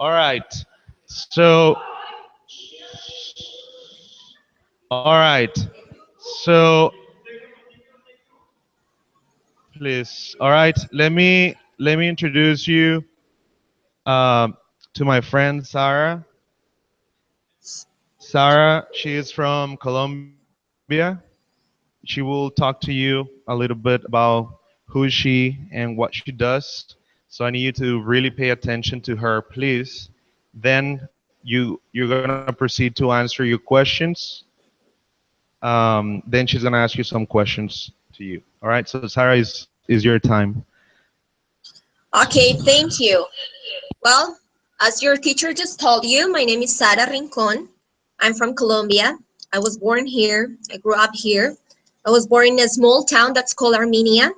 All right. So, all right. So, please. All right. Let me introduce you um, to my friend Sara. Sara, she is from Colombia. She will talk to you a little bit about who is she and what she does. So I need you to really pay attention to her, please. Then you're gonna proceed to answer your questions. Then she's gonna ask you some questions to you. All right. So Sarah is your time. Okay, thank you. Well, as your teacher just told you, my name is Sara Rincon. I'm from Colombia. I was born here. I grew up here. I was born in a small town that's called Armenia,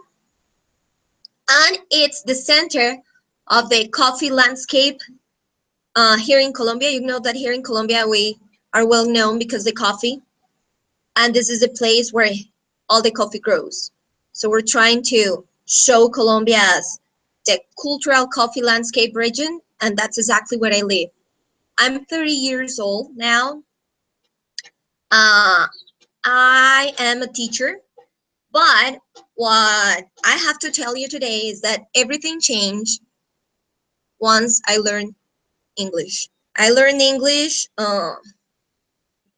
and it's the center of the coffee landscape here in Colombia. You know that here in Colombia we are well known because the coffee, and this is a place where all the coffee grows. So we're trying to show Colombia as the cultural coffee landscape region, and that's exactly where I live. I'm 30 years old now. Uh, I am a teacher, but what I have to tell you today is that everything changed once I learned English. I learned English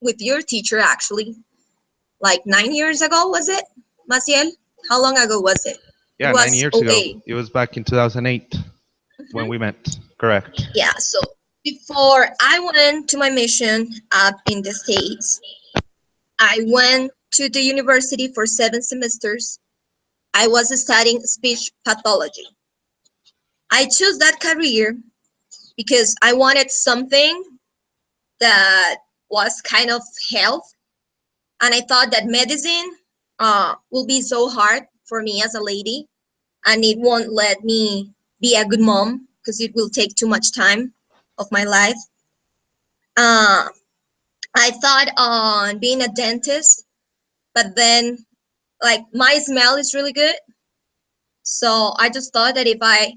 with your teacher actually, like 9 years ago, was it, Maciel? How long ago was it? It Yeah, nine was years ago. okay. It was back in 2008 when we met. Correct. Yeah, so before I went to my mission up in the States, I went to the university for 7 semesters. I was studying speech pathology. I chose that career because I wanted something that was kind of health, and I thought that medicine will be so hard for me as a lady, and it won't let me be a good mom because it will take too much time of my life. Uh, I thought on being a dentist, but then like my smell is really good. So I just thought that if I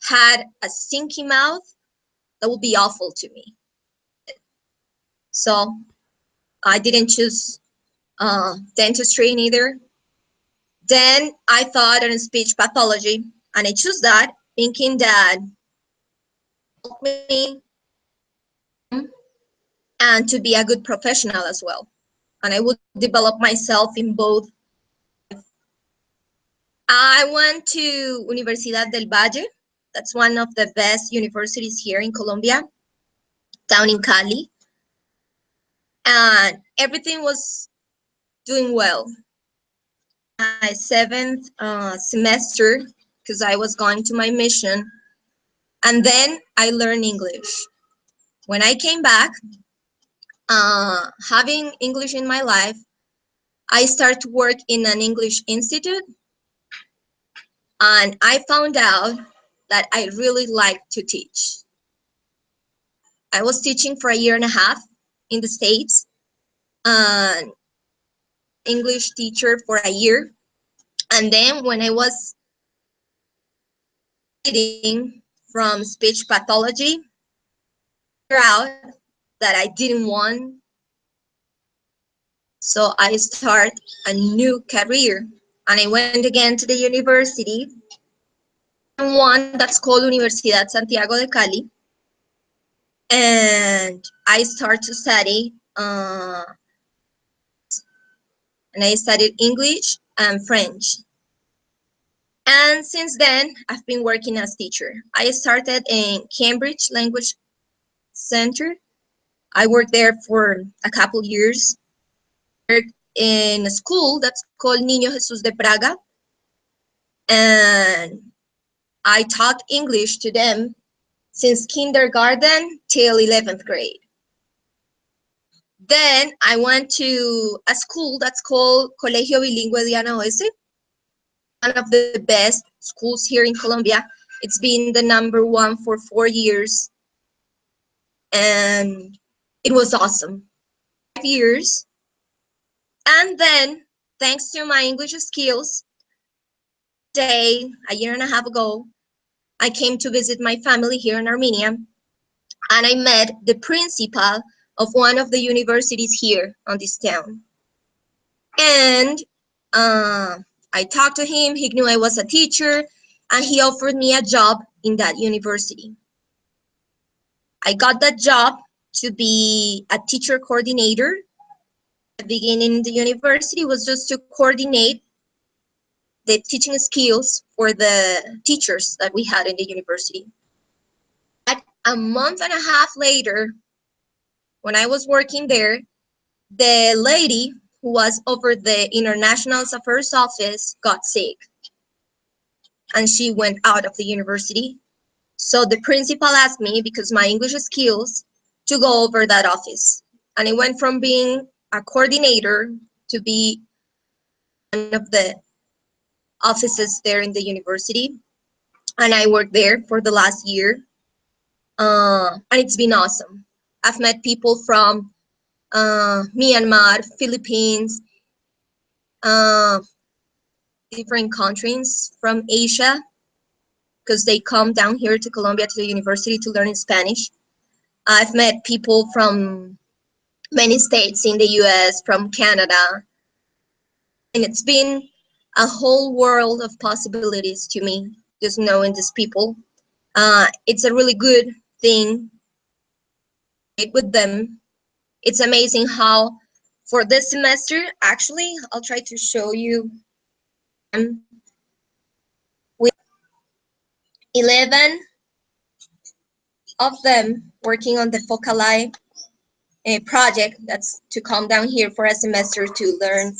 had a stinky mouth, that would be awful to me. So I didn't choose dentistry neither. Then I thought on speech pathology, and I chose that thinking that helped me and to be a good professional as well. And I would develop myself in both. I went to Universidad del Valle. That's one of the best universities here in Colombia, down in Cali. And everything was doing well. My seventh semester, because I was going to my mission, and then I learned English. When I came back, having English in my life, I started to work in an English institute, and I found out that I really like to teach. I was teaching for a year and a half in the States, an English teacher for a year. And then when I was reading from speech pathology, I figured out that I didn't want, so I start a new career. And I went again to the university, one that's called Universidad Santiago de Cali, and I start to study, and I studied English and French. And since then, I've been working as teacher. I started in Cambridge Language Center. I worked there for a couple years. Worked in a school that's called Niño Jesús de Praga, and I taught English to them since kindergarten till 11th grade. Then I went to a school that's called Colegio Bilingüe Diana Oese, one of the best schools here in Colombia. It's been the number one for 4 years, and it was awesome. 5 years. And then, thanks to my English skills, day, a year and a half ago, I came to visit my family here in Armenia. and I met the principal of one of the universities here on this town. And uh, I talked to him. He knew I was a teacher, and he offered me a job in that university. I got that job to be a teacher coordinator. The beginning in the university was just to coordinate the teaching skills for the teachers that we had in the university. But a month and a half later, when I was working there, the lady who was over the International Affairs office got sick and she went out of the university. So the principal asked me, because my English skills, to go over that office. And I went from being a coordinator to be one of the offices there in the university. And I worked there for the last year. And it's been awesome. I've met people from Myanmar, Philippines, uh, different countries from Asia, because they come down here to Colombia to the university to learn Spanish. I've met people from many states in the US, from Canada, and it's been a whole world of possibilities to me just knowing these people. It's a really good thing with them. It's amazing how for this semester, actually, I'll try to show you with 11 of them working on the Focali project that's to come down here for a semester to learn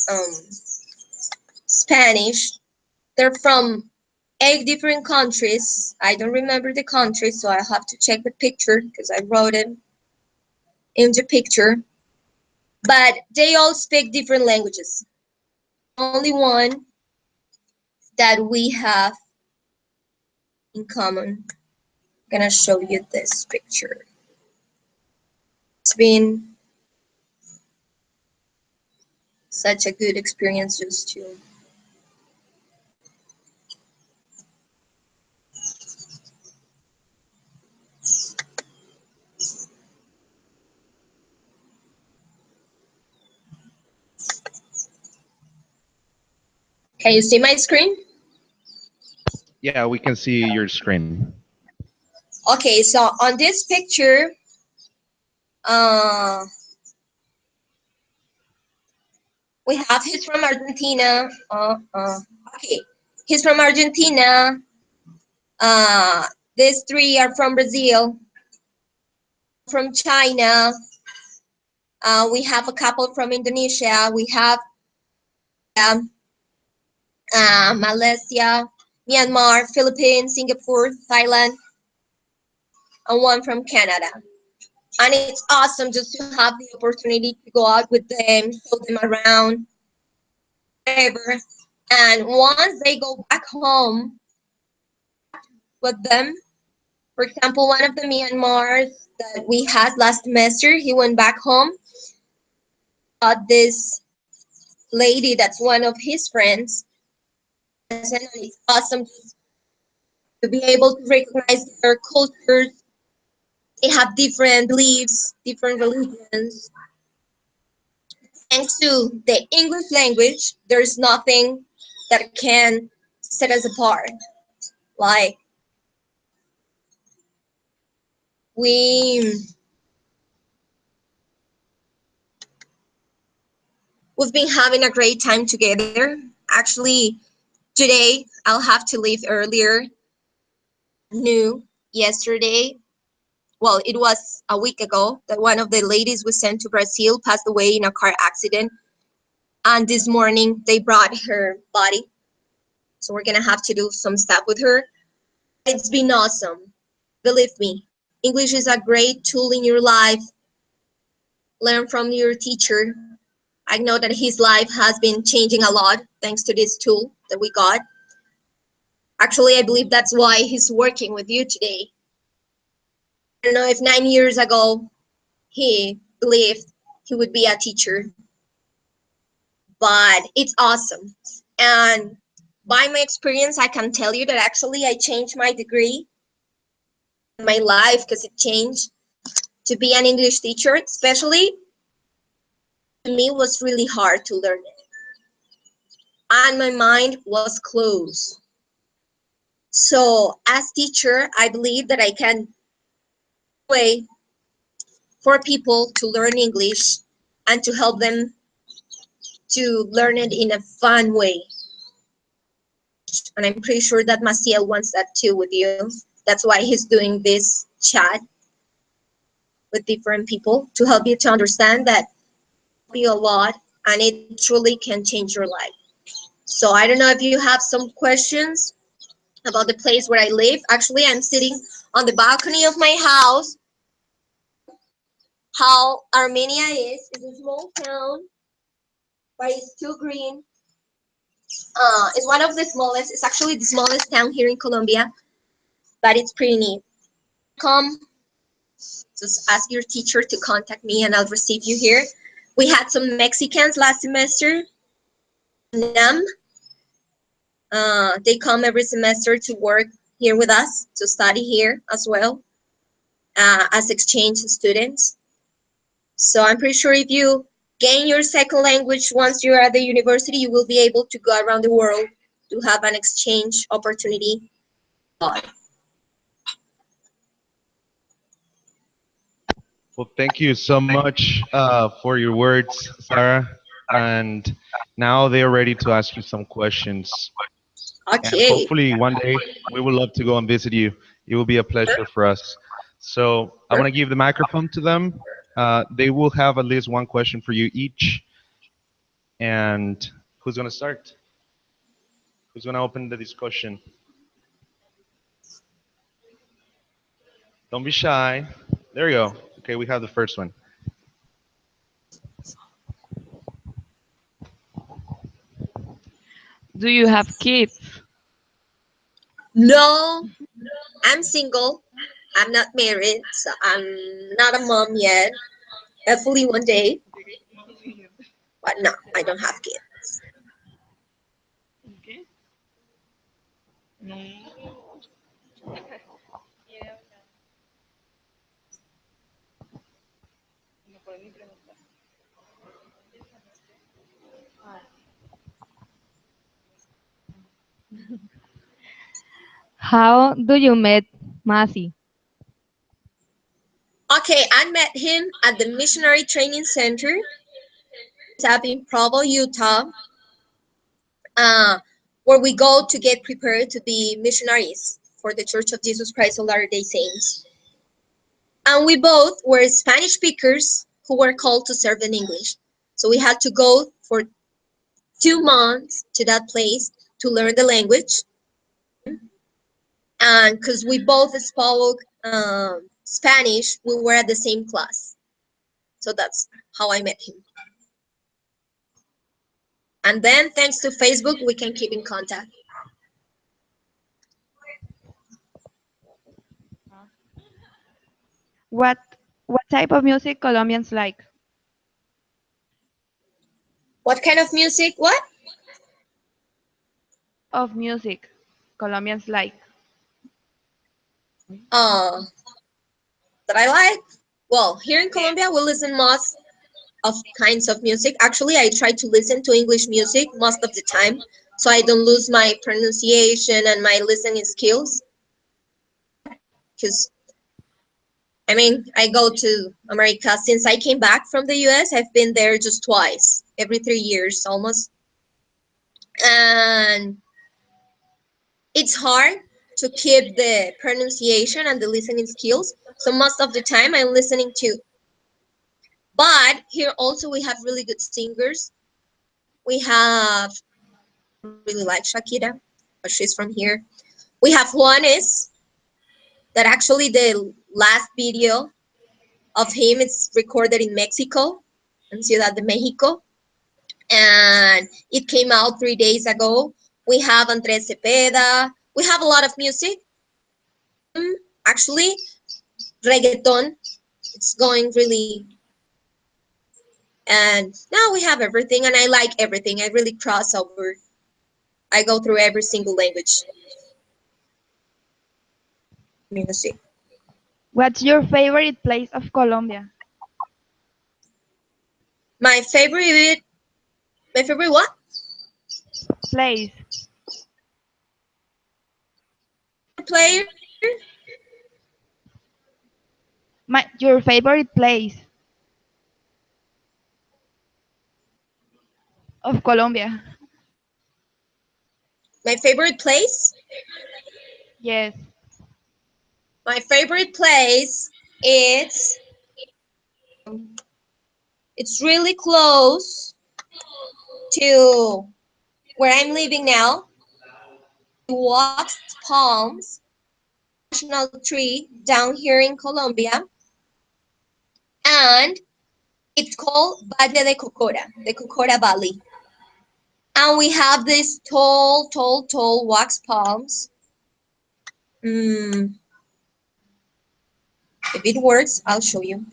Spanish. They're from 8 different countries. I don't remember the country, so I have to check the picture because I wrote it in the picture. But they all speak different languages. Only one that we have in common. I'm gonna show you this picture. It's been such a good experience just to. Can you see my screen? Yeah, we can see your screen. Okay, so on this picture, uh, we have he's from Argentina. Okay, he's from Argentina. Uh, these three are from Brazil, from China. We have a couple from Indonesia. We have um, Malaysia, Myanmar, Philippines, Singapore, Thailand, and one from Canada. And it's awesome just to have the opportunity to go out with them, show them around, whatever. And once they go back home with them, for example, one of the Myanmars that we had last semester, he went back home, got this lady that's one of his friends, and it's awesome to be able to recognize their cultures. They have different beliefs, different religions. Thanks to the English language, there's nothing that can set us apart. Like we we've been having a great time together. Actually, today I'll have to leave earlier. New yesterday, well, it was a week ago that one of the ladies we sent to Brazil passed away in a car accident, and this morning they brought her body. So we're gonna have to do some stuff with her. It's been awesome. Believe me, English is a great tool in your life. Learn from your teacher. I know that his life has been changing a lot thanks to this tool that we got. Actually, I believe that's why he's working with you today. I don't know if 9 years ago he believed he would be a teacher, but it's awesome. And by my experience, I can tell you that actually I changed my degree, my life, because it changed. to be an English teacher, especially to me was really hard to learn it. And my mind was closed. So as teacher, I believe that I can way for people to learn English and to help them to learn it in a fun way. And I'm pretty sure that Maciel wants that too with you. That's why he's doing this chat with different people to help you to understand that you a lot and it truly can change your life. So I don't know if you have some questions about the place where I live. Actually, I'm sitting on the balcony of my house. How Armenia is. It's a small town, but it's still green. It's one of the smallest. It's actually the smallest town here in Colombia, but it's pretty neat. Come, just ask your teacher to contact me, and I'll receive you here. We had some Mexicans last semester. Nam. They come every semester to work here with us to study here as well as exchange students. So I'm pretty sure if you gain your second language once you're at the university, you will be able to go around the world to have an exchange opportunity. Well, thank you so much for your words, Sarah. And now they are ready to ask you some questions. And Okay. hopefully one day we would love to go and visit you. It will be a pleasure for us. So I want to give the microphone to them. They will have at least one question for you each. And who's going to start? Who's going to open the discussion? Don't be shy. There you go. Okay, we have the first one. Do you have kids? No, I'm single. I'm not married, so I'm not a mom yet. Hopefully one day, but no, I don't have kids. Okay. No. How do you met Masi? Okay, I met him at the Missionary Training Center up in Provo, Utah, uh, where we go to get prepared to be missionaries for the Church of Jesus Christ of Latter-day Saints. And we both were Spanish speakers who were called to serve in English. So we had to go for 2 months to that place to learn the language. And because we both spoke Spanish, we were at the same class. So that's how I met him. And then thanks to Facebook, we can keep in contact. What what type of music Colombians like? What kind of music? What? What type of music Colombians like? Uh, that I like? Well, here in Colombia, we listen most of kinds of music. Actually, I try to listen to English music most of the time, so I don't lose my pronunciation and my listening skills. Because I mean, I go to America since I came back from the US. I've been there just twice, every 3 years almost, and it's hard to keep the pronunciation and the listening skills. So most of the time, I'm listening to. But here also we have really good singers. We have really like Shakira, but she's from here. We have Juanes, that actually the last video of him is recorded in Mexico, in Ciudad de Mexico, and it came out 3 days ago. We have Andres Cepeda. We have a lot of music. Actually, reggaeton. It's going really, and now we have everything, and I like everything. I really cross over. I go through every single language music. What's your favorite place of Colombia? My favorite, my favorite what? Place. Player? Your favorite place of Colombia? My favorite place? Yes. My favorite place is it's really close to where I'm living now. Wax Palms, national tree down here in Colombia, and it's called Valle de Cocora, the Cocora Valley. And we have these tall, tall, tall wax palms. Mm, if it works, I'll show you.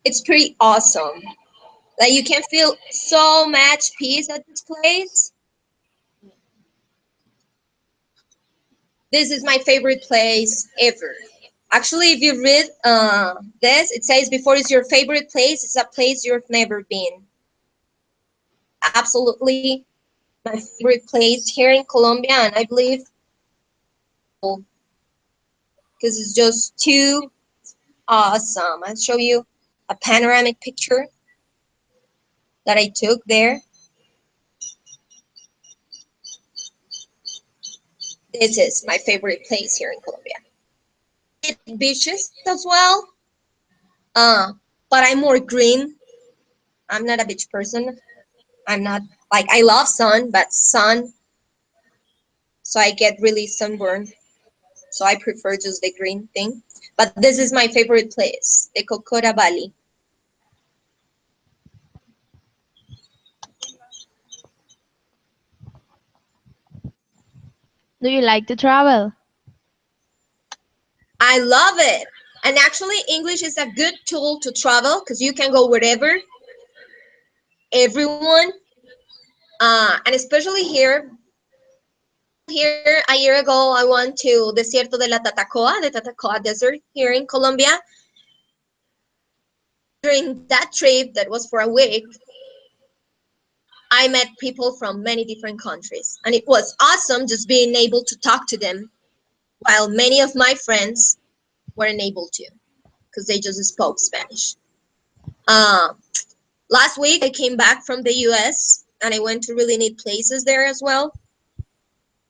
It's pretty awesome. Like you can feel so much peace at this place. This is my favorite place ever. Actually, if you read this, it says before it's your favorite place, it's a place you've never been. Absolutely my favorite place here in Colombia, and I believe because it's just too awesome. I'll show you a panoramic picture that I took there. This is my favorite place here in Colombia. Beaches as well, but I'm more green. I'm not a beach person. I'm not like I love sun, but sun, so I get really sunburned. So I prefer just the green thing. But this is my favorite place, the Cocora Valley. Do you like to travel? I love it. And actually, English is a good tool to travel because you can go wherever, everyone, and especially here. Here, a year ago, I went to Desierto de la Tatacoa, the Tatacoa Desert here in Colombia. During that trip, that was for a week, I met people from many different countries, and it was awesome just being able to talk to them while many of my friends weren't able to because they just spoke Spanish. Uh, Last week, I came back from the US and I went to really neat places there as well.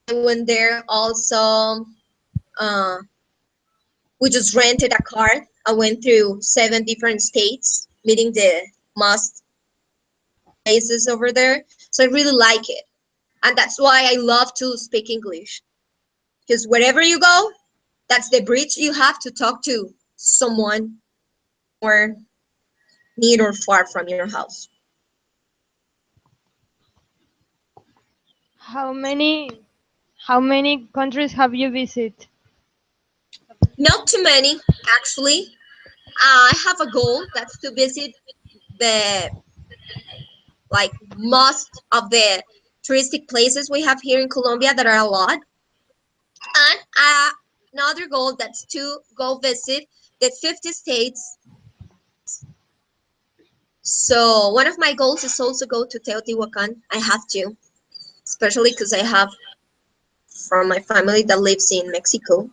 I went there also. Uh, we just rented a car. I went through 7 different states, meeting the most places over there. So I really like it. And that's why I love to speak English. Because wherever you go, that's the bridge you have to talk to someone or near or far from your house. How many how many countries have you visited? Not too many, actually. I have a goal that's to visit the like most of the touristic places we have here in Colombia that are a lot. And another goal that's to go visit the 50 states. So one of my goals is also go to Teotihuacan. I have to, especially because I have from my family that lives in Mexico,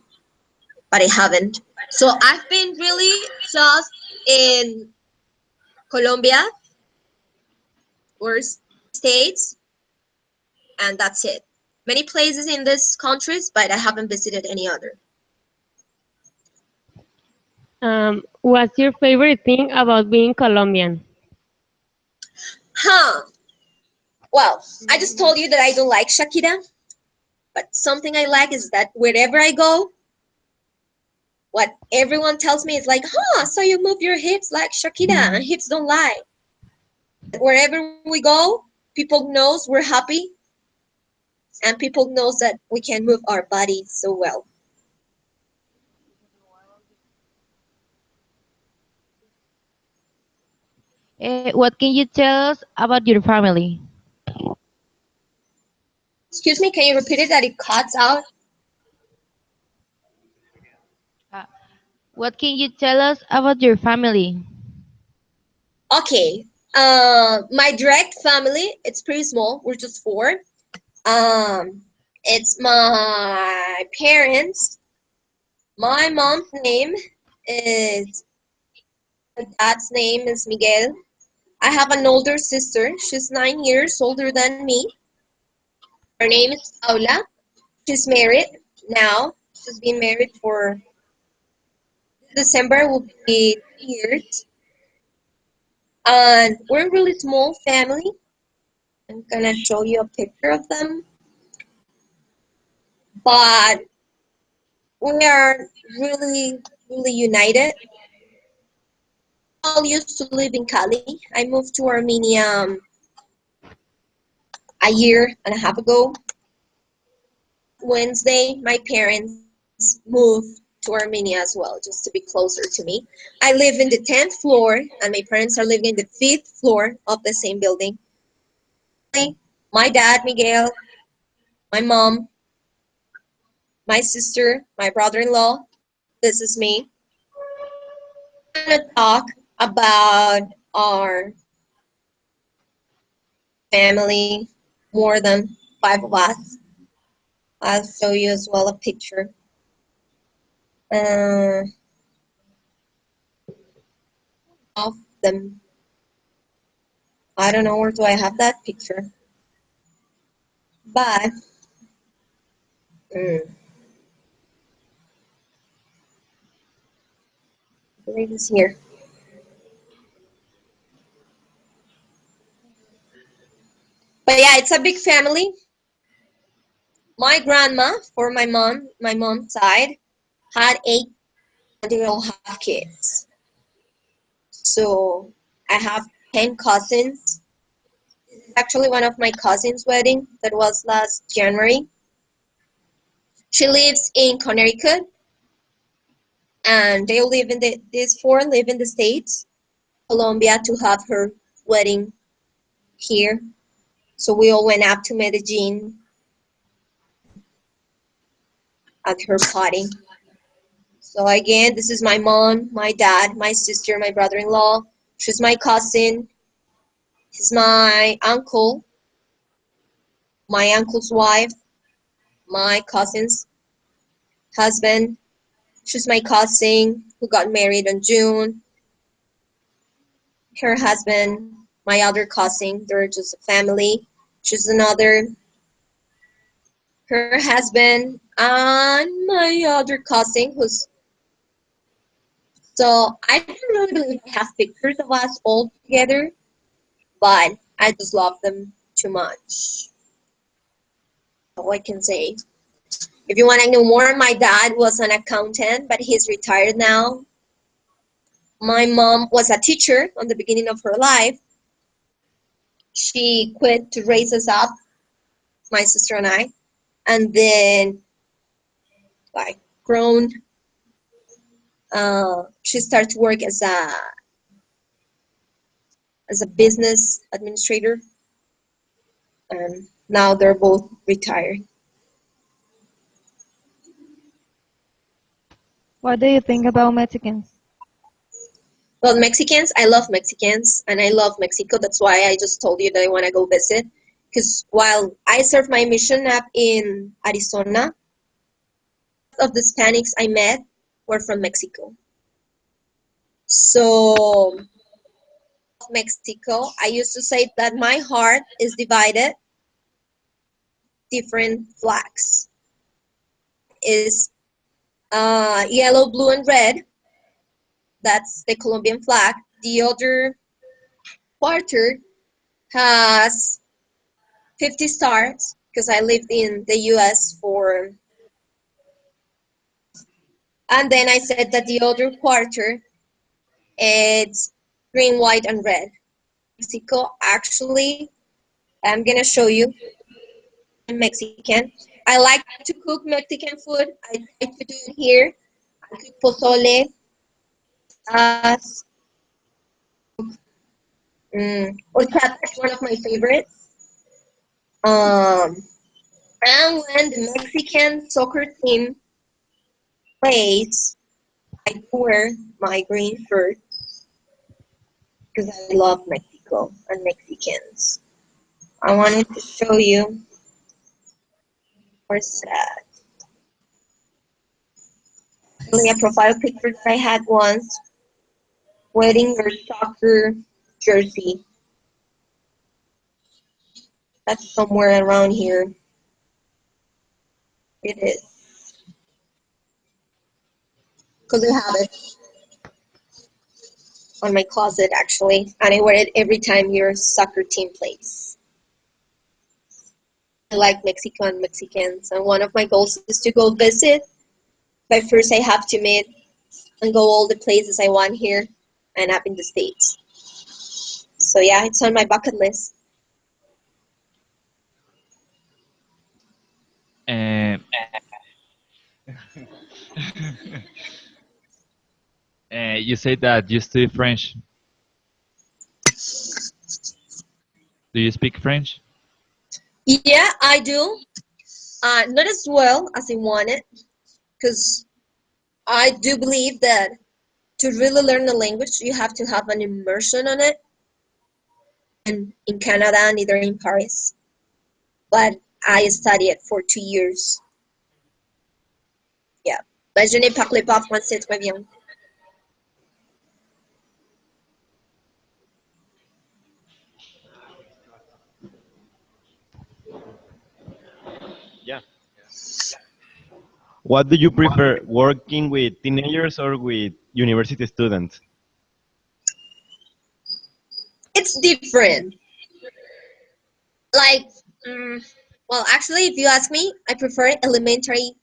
but I haven't. So I've been really just in Colombia or states, and that's it. Many places in these countries, but I haven't visited any other. What's your favorite thing about being Colombian? Huh. Well, I just told you that I don't like Shakira, but something I like is that wherever I go, what everyone tells me is like, huh, so you move your hips like Shakira, and hips don't lie. Wherever we go, people knows we're happy, and people knows that we can move our body so well. What can you tell us about your family? Excuse me, can you repeat it that it cuts out? Uh, what can you tell us about your family? Okay. My direct family, it's pretty small. We're just four. It's my parents. My mom's name is, my dad's name is Miguel. I have an older sister. She's 9 years older than me. Her name is Paula. She's married now. She's been married for December will be 2 years. And we're a really small family. I'm gonna show you a picture of them. But we are really, really united. I used to live in Cali. I moved to Armenia a year and a half ago. Wednesday, my parents moved to Armenia as well, just to be closer to me. I live in the 10th floor, and my parents are living in the 5th floor of the same building. My dad, Miguel, my mom, my sister, my brother-in-law. This is me. We're gonna talk about our family, more than five of us. I'll show you as well a picture uh, of them. I don't know where do I have that picture, but I believe it's here. But yeah, it's a big family. My grandma, for my mom's side, had eight, and they all have kids. So I have 10 cousins. It's actually one of my cousins' wedding that was last January. She lives in Connecticut, and they live in these four live in the States, Colombia, to have her wedding here. So we all went up to Medellin at her party. So again, this is my mom, my dad, my sister, my brother-in-law. She's my cousin. He's my uncle, my uncle's wife, my cousin's husband. She's my cousin who got married in June. Her husband, my other cousin, they're just a family. She's another, her husband, and my other cousin who's, so I don't really believe I have pictures of us all together, but I just love them too much. All I can say. If you want to know more, my dad was an accountant, but he's retired now. My mom was a teacher on the beginning of her life. She quit to raise us up, my sister and I, and then like grown. She started to work as a business administrator, and now they're both retired. What do you think about Mexicans? Well, Mexicans, I love Mexicans, and I love Mexico. That's why I just told you that I want to go visit. Because while I served my mission up in Arizona, of the Hispanics I met were from Mexico. So, Mexico, I used to say that my heart is divided different flags. Is yellow, blue, and red. That's the Colombian flag. The other quarter has 50 stars because I lived in the US for, and then I said that the other quarter it's green, white, and red. Mexico, actually, I'm gonna show you. I'm Mexican. I like to cook Mexican food. I try to do it here. I cook pozole, I cook Horchata is one of my favorites. Um, and when the Mexican soccer team plays, I do wear my green shirt because I love Mexico and Mexicans. I wanted to show you where's that. Actually, a profile picture that I had once wearing your soccer jersey. That's somewhere around here. It is because I have it on my closet actually, and I wear it every time your soccer team plays. I like Mexico and Mexicans, and one of my goals is to go visit. But first, I have to meet and go all the places I want here and up in the States. So yeah, it's on my bucket list. Uh, you say that you study French. Do you speak French? Yeah, I do. Not as well as I wanted, because I do believe that to really learn the language, you have to have an immersion on it. And in Canada, neither in Paris. But I studied it for 2 years. Yeah. Mais je ne parle pas français très bien. Yeah. What do you prefer, working with teenagers or with university students? It's different. Like, mm, well, actually, if you ask me, I prefer elementary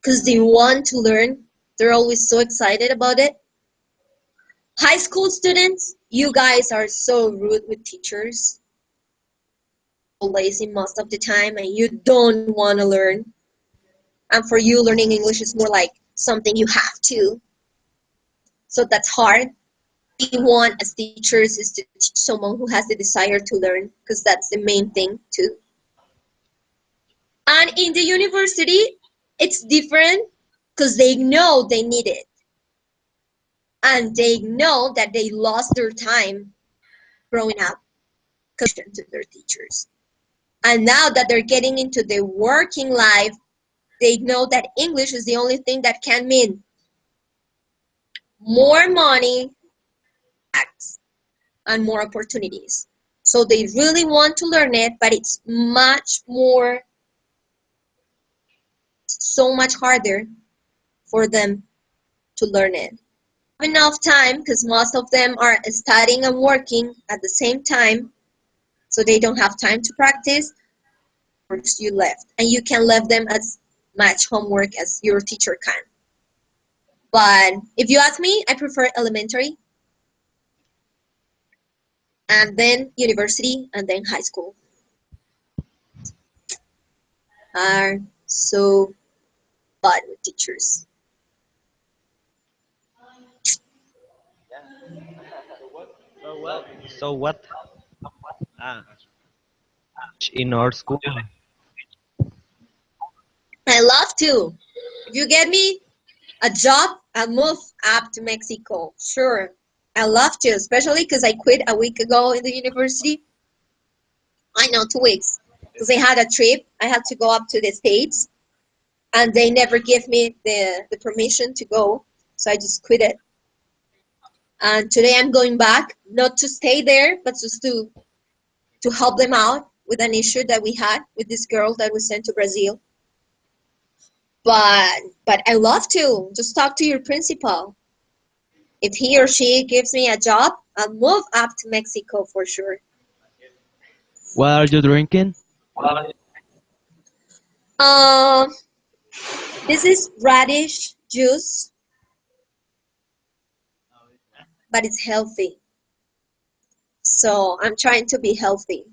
because they want to learn. They're always so excited about it. High school students, you guys are so rude with teachers, lazy most of the time, and you don't want to learn. And for you, learning English is more like something you have to. So that's hard. We want as teachers is to teach someone who has the desire to learn, because that's the main thing too. And in the university, it's different because they know they need it. And they know that they lost their time growing up to their teachers. And now that they're getting into the working life, they know that English is the only thing that can mean more money, tax, and more opportunities. So they really want to learn it, but it's much more, so much harder for them to learn it. Enough time because most of them are studying and working at the same time, so they don't have time to practice. First, you left, and you can leave them as much homework as your teacher can. But if you ask me, I prefer elementary, and then university, and then high school. Are so bad with teachers. So what? Ah, in our school. I love to. If you get me a job, I'll move up to Mexico. Sure. I love to, especially because I quit a week ago in the university. I know, 2 weeks. Because I had a trip. I had to go up to the States, and they never give me the permission to go. So I just quit it. And today I'm going back, not to stay there, but just to help them out with an issue that we had with this girl that was sent to Brazil. But I love to just talk to your principal. If he or she gives me a job, I'll move up to Mexico for sure. What are you drinking? Um, this is radish juice, but it's healthy. So I'm trying to be healthy.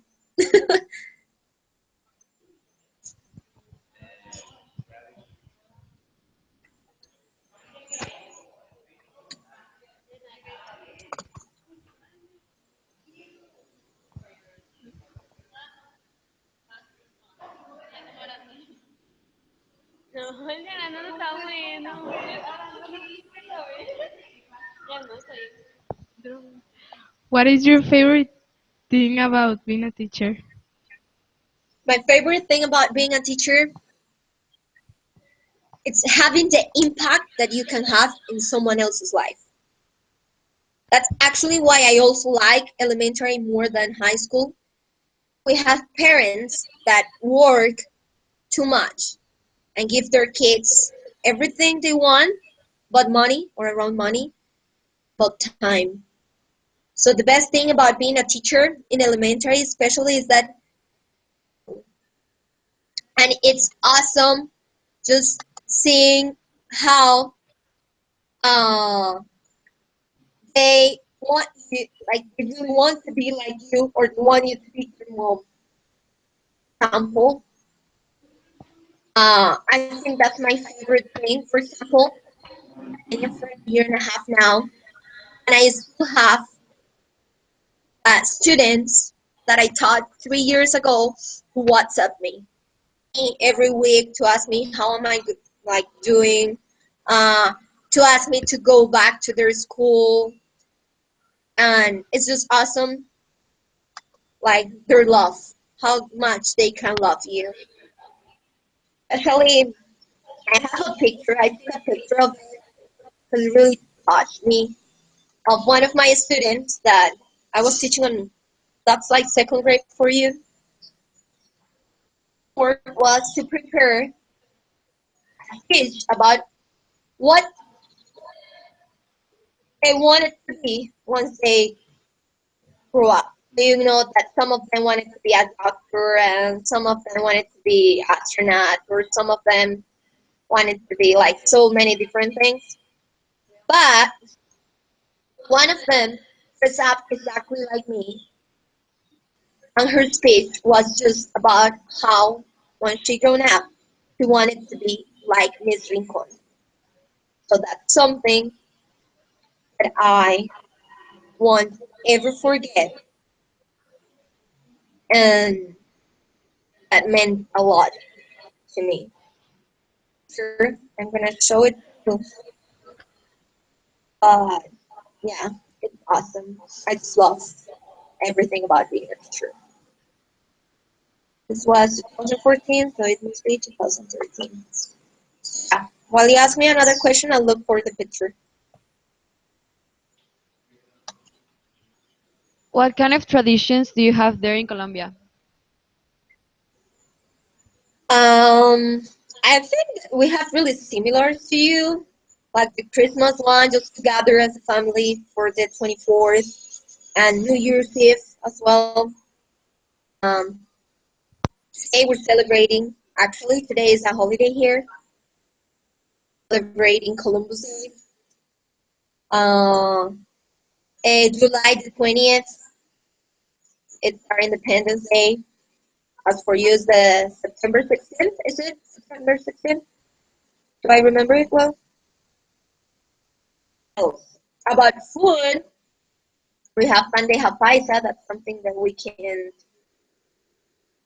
Ganando está bueno. What is your favorite thing about being a teacher? My favorite thing about being a teacher, it's having the impact that you can have in someone else's life. That's actually why I also like elementary more than high school. We have parents that work too much and give their kids everything they want but money or around money, but time. So the best thing about being a teacher in elementary especially is that, and it's awesome just seeing how uh, they want you, like they really want to be like you or they want you to be your mom. Example, I think that's my favorite thing. For example, I've been for a year and a half now, and I still have students that I taught 3 years ago who WhatsApp me every week to ask me how am I like doing, uh, to ask me to go back to their school, and it's just awesome, like their love, how much they can love you. Actually, I have a picture. I took a picture of it because it really touched me. Of one of my students that I was teaching on, that's like second grade for you. Work was to prepare a speech about what they wanted to be once they grew up. Do you know that some of them wanted to be a doctor and some of them wanted to be astronaut or some of them wanted to be like so many different things. But one of them dressed up exactly like me, and her speech was just about how, when she grown up, she wanted to be like Miss Rincon. So that's something that I won't ever forget, and that meant a lot to me. Sure, I'm gonna show it to you. But yeah, it's awesome. I just love everything about being a teacher. This was 2014, so it must be 2013. Yeah. While you ask me another question, I'll look for the picture. What kind of traditions do you have there in Colombia? Um, I think we have really similar to you, like the Christmas one, just to gather as a family for the 24th, and New Year's Eve as well. Um, Today we're celebrating. Actually, today is a holiday here, celebrating Columbus Day. Uh, July the 20th, it's our Independence Day. As for you, is the September 16th. Is it September 16th? Do I remember it well? Oh, about food, we have bandeja paisa. That's something that we can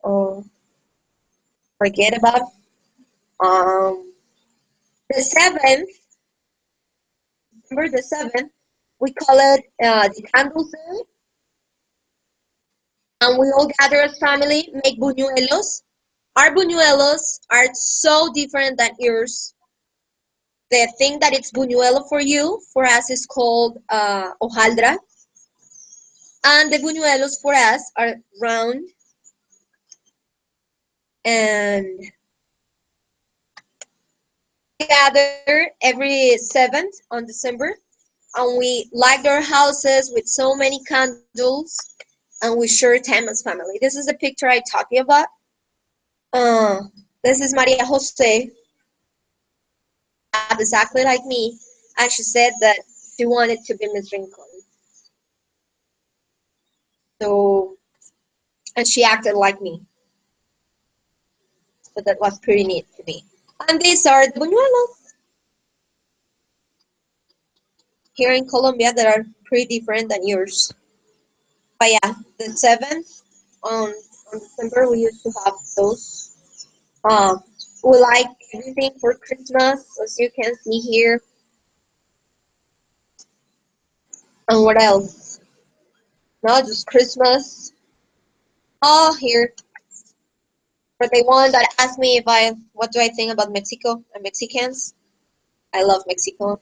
uh, forget about. The 7th, September the 7th, we call it the Candles Day, and we all gather as family, make buñuelos. Our buñuelos are so different than yours. The thing that it's buñuelo for you, for us, is called hojaldra, and the buñuelos for us are round, and gather every 7th on December, and we light our houses with so many candles, and we share time as family. This is the picture I talking about. Uh, this is Maria Jose. Up exactly like me, and she said that she wanted to be Miss Rincon. So, and she acted like me. So that was pretty neat to me. And these are the buñuelos here in Colombia that are pretty different than yours. But yeah, the 7th on December we used to have those. We like everything for Christmas, as you can see here. And what else? Not just Christmas. Oh, here. For the one that asked me if what do I think about Mexico and Mexicans. I love Mexico.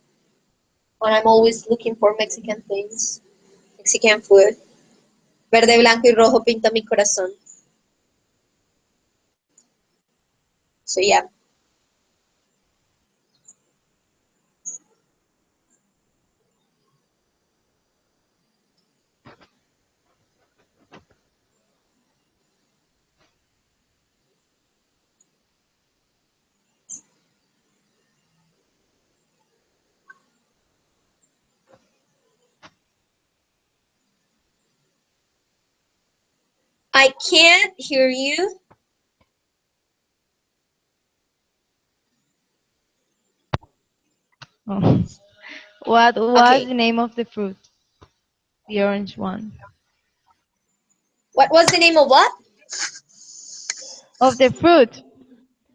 And I'm always looking for Mexican things, Mexican food. Verde, blanco y rojo pinta mi corazón. So yeah, I can't hear you. Oh. What was Okay, the name of the fruit? The orange one. what was the name of what? Of the fruit.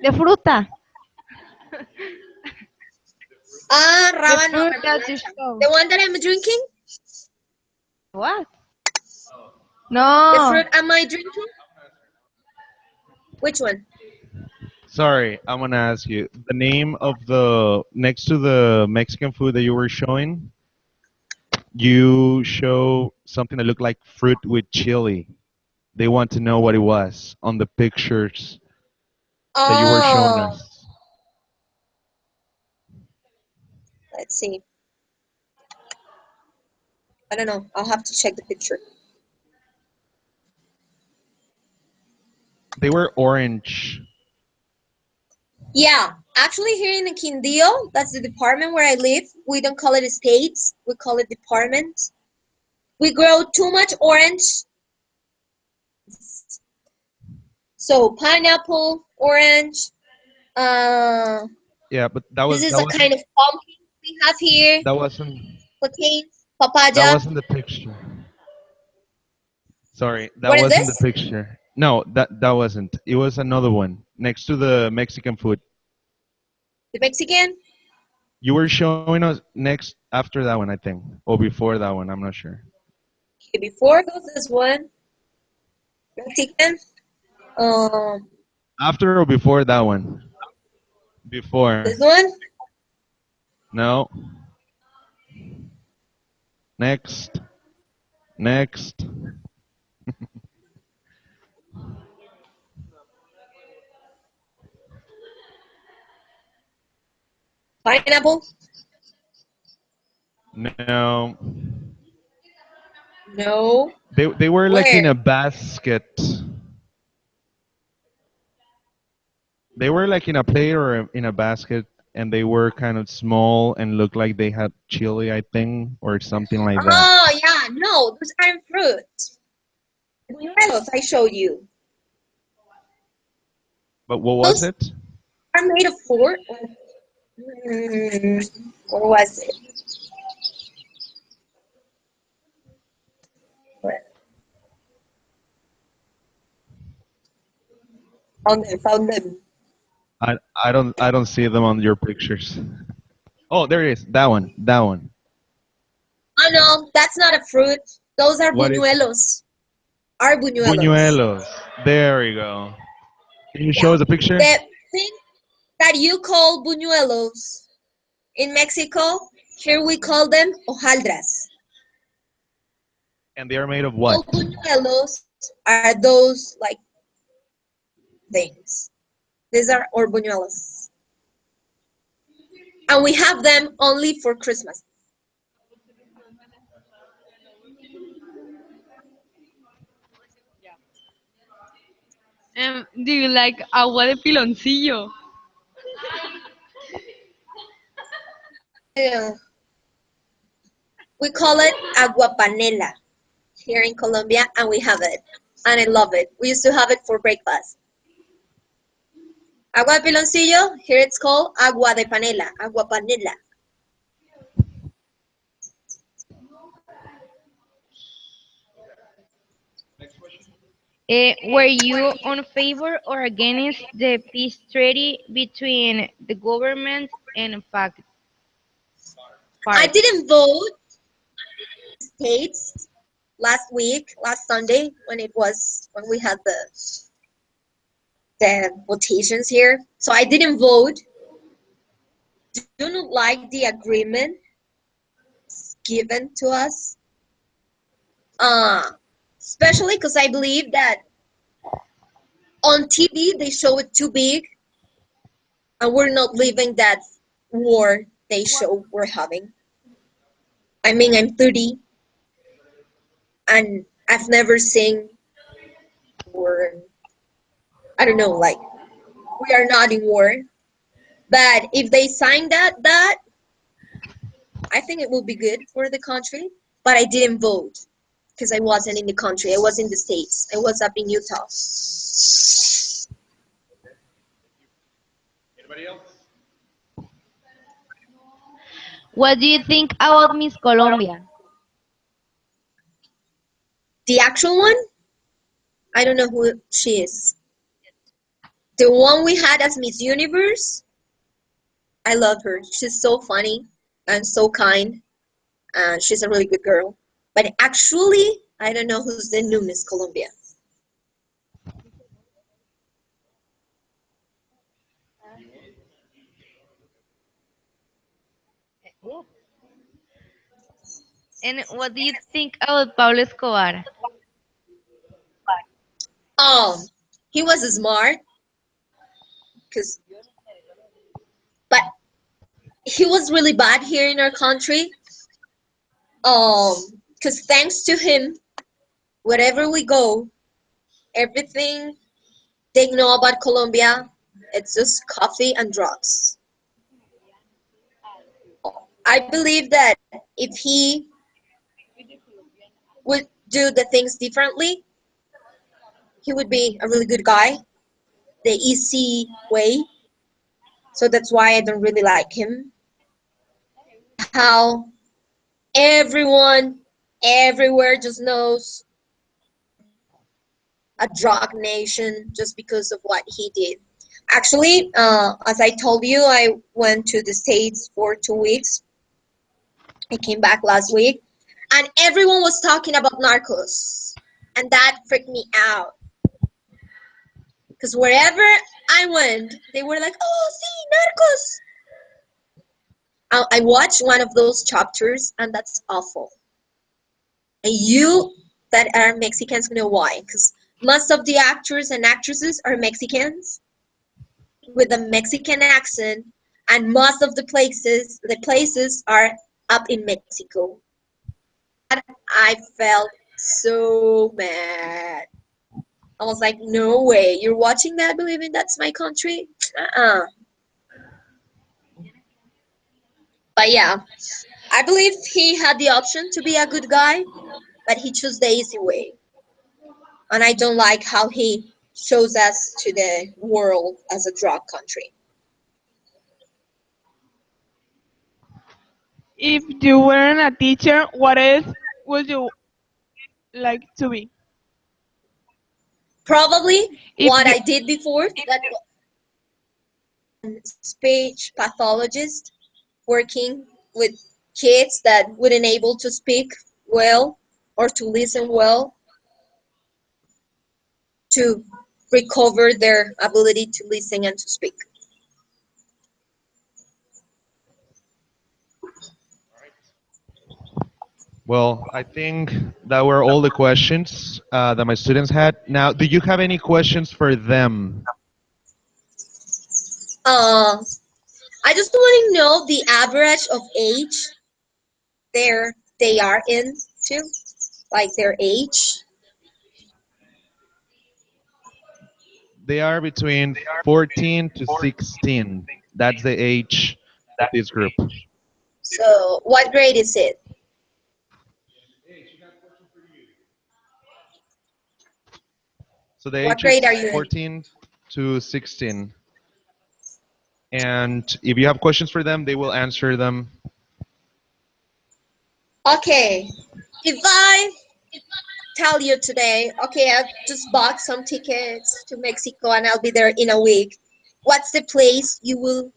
The fruta. Ah, The rábano fruit that you remolacha. show. The one that I'm drinking? What? The No. fruit am I drinking? Which one? Sorry, I'm gonna ask you the name of the next to the Mexican food that you were showing. You show something that looked like fruit with chili. They want to know what it was on the pictures that you were showing Oh, us. let's see. I don't know. I'll have to check the picture. They were orange. Yeah, actually here in Quindío, that's the department where I live. We don't call it states. We call it department. We grow too much orange. So pineapple, orange. Uh, Yeah, but this is a kind of pumpkin we have here. that wasn't Plantains, that papaya. wasn't the picture. Sorry, that What is wasn't the this? picture. No, that wasn't. It was another one next to the Mexican food. The Mexican? You were showing us next after that one, I think, or before that one. I'm not sure. Okay, before goes this one. Mexican. Um, After or before that one? this Before. one. No. Next. Next. Pineapple. No. No. They were like in Where? a basket. They were like in a plate or in a basket, and they were kind of small and looked like they had chili, I think, or something like that. Oh yeah, no, those aren't fruit. Buñuelos I showed you. But what was Those it? are made of fruit. What was it? Found them, found them. I don't see them on your pictures. Oh, there it is. That one. That one. Oh no, that's not a fruit. Those are What is buñuelos. Are buñuelos. buñuelos? There we go. Can you Yeah. show us a picture? The thing that you call buñuelos in Mexico, here we call them hojaldras. And they are made of All what? buñuelos are those like things. These are our buñuelos. And we have them only for Christmas. Do you like agua de piloncillo? Yeah. We call it agua panela here in Colombia, and we have it. And I love it. We used to have it for breakfast. Agua de piloncillo, here it's called agua de panela, agua panela. Were you on favor or against the peace treaty between the government and I FARC? didn't vote States last week, last Sunday, when we had the votations here. So I didn't vote. Do not like the agreement given to us. Uh, Especially because I believe that on TV they show it too big, and we're not living that war they show we're having. I mean, I'm 30, and I've never seen war. I don't know, like we are not in war. But if they sign that I think it will be good for the country. But I didn't vote because I wasn't in the country. I was in the States. I was up in Utah. What do you think about Miss Colombia? The actual one, I don't know who she is. The one we had as Miss Universe, I love her. She's so funny and so kind. And she's a really good girl. But actually, I don't know who's the new Miss Colombia. And what do you think about Pablo Escobar? Um, he was smart, cause, but he was really bad here in our country. Cause thanks to him, wherever we go, everything they know about Colombia, it's just coffee and drugs. I believe that if he would do the things differently, he would be a really good guy, the easy way. So that's why I don't really like him. How everyone everywhere just knows we're a drug nation just because of what he did. Actually, as I told you, I went to the States for 2 weeks. I came back last week, and everyone was talking about narcos, and that freaked me out because wherever I went, they were like, "Oh, see, narcos." I watched one of those chapters, and that's awful. And you that are Mexicans know why, because most of the actors and actresses are Mexicans with a Mexican accent, and most of the places are up in Mexico. I felt so mad. I was like, no way, you're watching that, believing that's my country? Uh-uh. But yeah, I believe he had the option to be a good guy, but he chose the easy way. And I don't like how he shows us to the world as a drug country. If you weren't a teacher, what else would you like to be? Probably If what you I did before, that speech pathologist working with kids that wouldn't able to speak well or to listen well to recover their ability to listen and to speak. Well, I think that were all the questions that my students had. Now, do you have any questions for them? Uh, I just want to know the average of age they are into, like their age. They are between 14 to 16. That's the age of this group. So what grade is it? So the What age grade are is you in? 14 to 16. And if you have questions for them, they will answer them. Okay, if I tell you today, okay, I just bought some tickets to Mexico and I'll be there in a week. What's the place you will?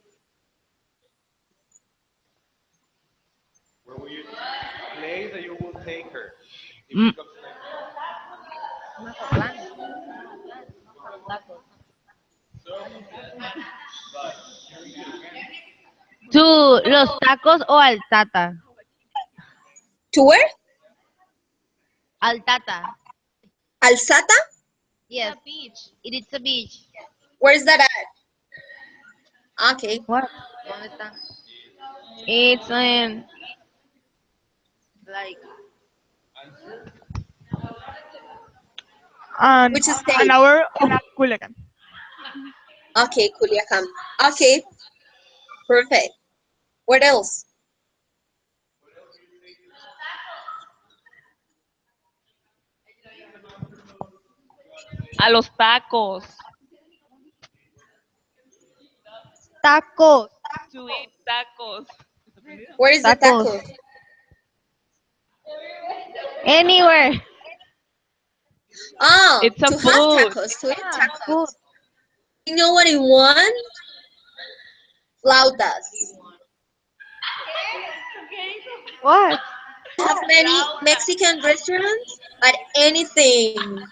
Place that you will take her if she Mm, comes to Mexico. to Los Tacos o Altata? To where? Altata. Alsata? Yes, it is a beach. Where's that at? Okay. What? ¿Dónde está? It's in like And Which an state? hour of Culiacan. Okay, Culiacán. Okay, perfect. What else? A los tacos. tacos. To eat tacos. Where is the Tacos. taco? Anywhere. Oh, It's a to have food. tacos, to eat Yeah, food. tacos. You know what I want? Flautas. What? Have many Mexican restaurants, but anything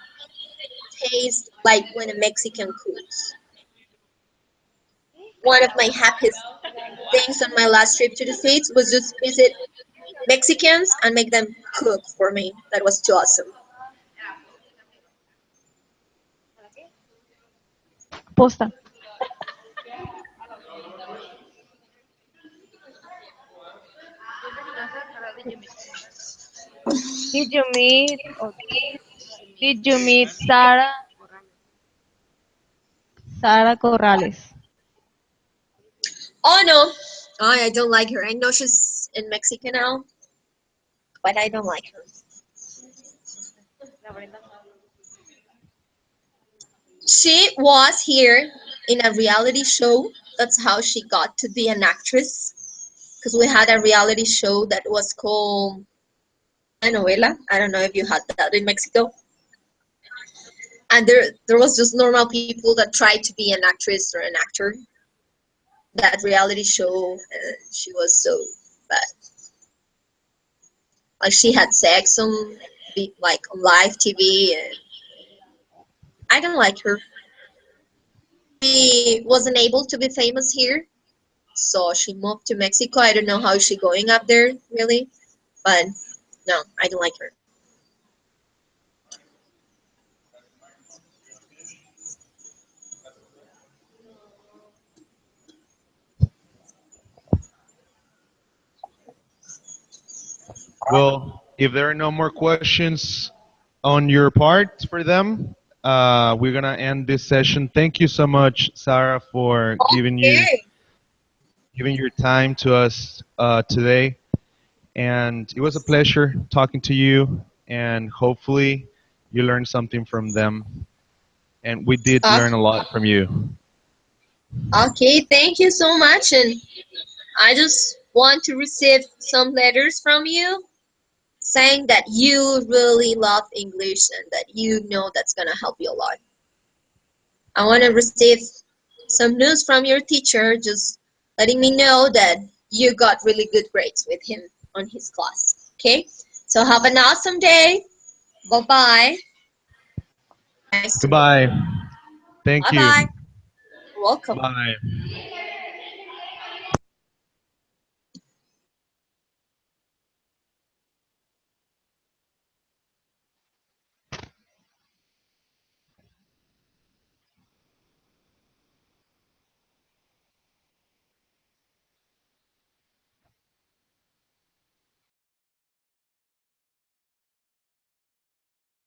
tastes like when a Mexican cooks. One of my happiest things on my last trip to the States was just visit Mexicans and make them cook for me. That was too awesome. Posta. Did you meet? Oh, did you meet Sara? Sara Corrales. Oh no, I don't like her. I know she's in Mexico now, but I don't like her. She was here in a reality show. That's how she got to be an actress. Because we had a reality show that was called a novela. I don't know if you had that in Mexico. And there was just normal people that tried to be an actress or an actor. That reality show, she was so bad. Like she had sex on like on live TV, and I don't like her. She wasn't able to be famous here, so she moved to Mexico. I don't know how she's going up there really, but no, I don't like her. Well, if there are no more questions on your part for them, we're gonna end this session. Thank you so much, Sarah, for Okay. giving your time to us today. And it was a pleasure talking to you. And hopefully, you learned something from them. And we did Uh, learn a lot from you. okay, thank you so much. And I just want to receive some letters from you saying that you really love English and that you know that's going to help you a lot. I want to receive some news from your teacher, just letting me know that you got really good grades with him on his class. Okay? So have an awesome day. Bye bye. Nice to meet Goodbye. you. Thank Bye you. bye. Welcome. Bye.